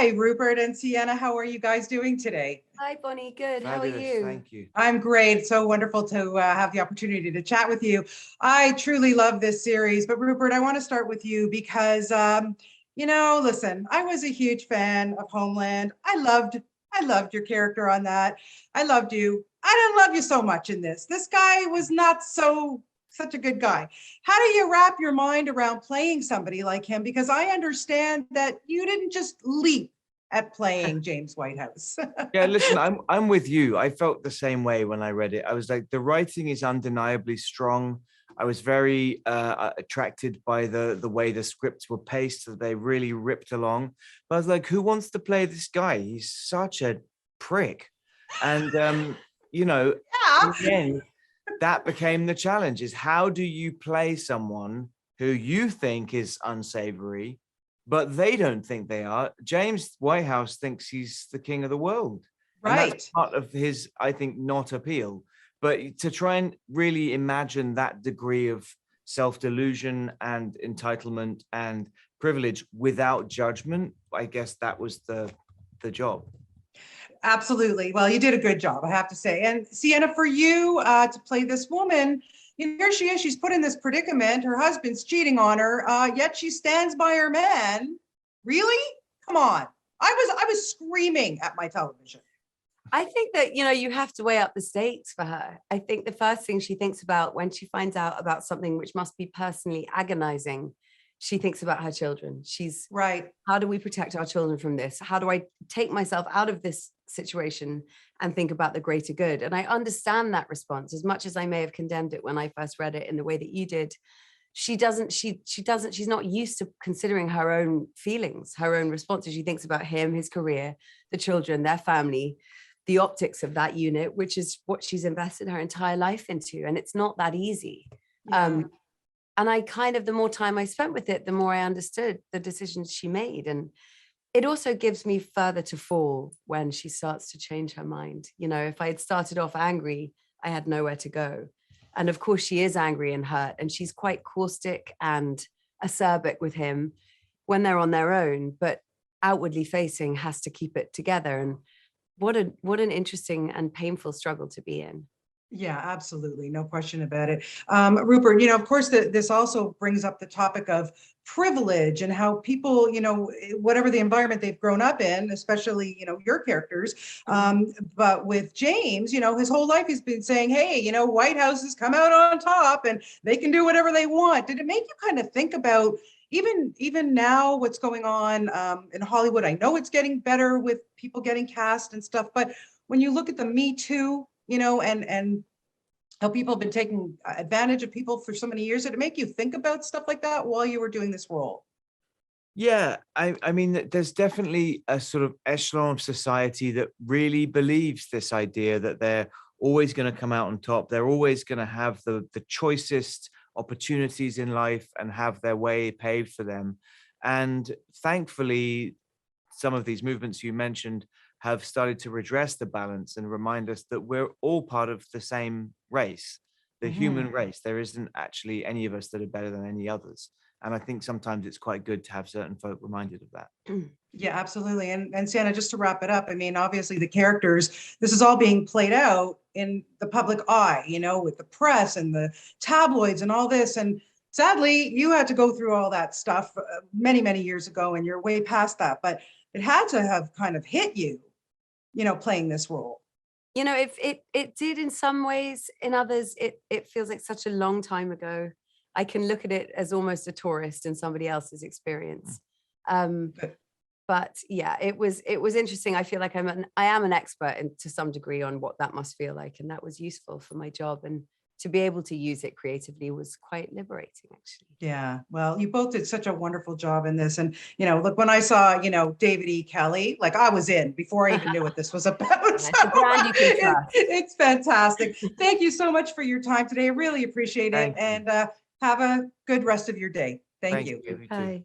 Hi, Rupert and Sienna. How are you guys doing today? Hi, Bonnie. Good. How are Fabulous, you? thank you. I'm great. It's so wonderful to have the opportunity to chat with you. I truly love this series, but Rupert, I want to start with you because, listen, I was a huge fan of Homeland. I loved your character on that. I loved you. I didn't love you so much in this. This guy was not such a good guy. How do you wrap your mind around playing somebody like him? Because I understand that you didn't just leap at playing James Whitehouse. Yeah, listen, I'm with you. I felt the same way when I read it. I was like, the writing is undeniably strong. I was very attracted by the way the scripts were paced, that they really ripped along. But I was like, who wants to play this guy? He's such a prick. And in the Yeah. end, that became the challenge: is how do you play someone who you think is unsavory, but they don't think they are? James Whitehouse thinks he's the king of the world. And Right. that's part of his, I think, not appeal. But to try and really imagine that degree of self-delusion and entitlement and privilege without judgment, I guess that was the job. Absolutely. Well, you did a good job, I have to say. And Sienna, for you to play this woman, here she is. She's put in this predicament. Her husband's cheating on her, yet she stands by her man. Really? Come on. I was screaming at my television. I think that, you have to weigh up the stakes for her. I think the first thing she thinks about when she finds out about something which must be personally agonizing, she thinks about her children. Right. How do we protect our children from this? How do I take myself out of this situation and think about the greater good? And I understand that response, as much as I may have condemned it when I first read it in the way that you did. She's not used to considering her own feelings, her own responses. She thinks about him, his career, the children, their family, the optics of that unit, which is what she's invested her entire life into. And it's not that easy. Yeah. And I the more time I spent with it, the more I understood the decisions she made. And it also gives me further to fall when she starts to change her mind. If I had started off angry, I had nowhere to go. And of course, she is angry and hurt, and she's quite caustic and acerbic with him when they're on their own, but outwardly facing has to keep it together. And what an interesting and painful struggle to be in. Yeah, absolutely. No question about it. Rupert, of course, this also brings up the topic of privilege and how people, whatever the environment they've grown up in, especially, your characters. But with James, his whole life he's been saying, hey, White House has come out on top and they can do whatever they want. Did it make you kind of think about even now what's going on in Hollywood? I know it's getting better with people getting cast and stuff, but when you look at the Me Too, and how people have been taking advantage of people for so many years, did it make you think about stuff like that while you were doing this role? Yeah, I mean, there's definitely a sort of echelon of society that really believes this idea that they're always going to come out on top. They're always going to have the choicest opportunities in life and have their way paved for them. And thankfully, some of these movements you mentioned have started to redress the balance and remind us that we're all part of the same race, the human race. There isn't actually any of us that are better than any others. And I think sometimes it's quite good to have certain folk reminded of that. Yeah, absolutely. And Sienna, just to wrap it up, I mean, obviously the characters, this is all being played out in the public eye, with the press and the tabloids and all this. And sadly, you had to go through all that stuff many, many years ago, and you're way past that. But it had to have kind of hit you, playing this role. It did in some ways. In others, it feels like such a long time ago. I can look at it as almost a tourist in somebody else's experience. But yeah, it was interesting. I feel like I am an expert to some degree on what that must feel like, and that was useful for my job. And to be able to use it creatively was quite liberating, actually. Yeah, well, you both did such a wonderful job in this. And, look, when I saw, David E. Kelly, like I was in before I even knew what this was about. It's a brand you can trust. It's fantastic. Thank you so much for your time today. I really appreciate it. Thank you. And have a good rest of your day. Thank you. You too. Bye.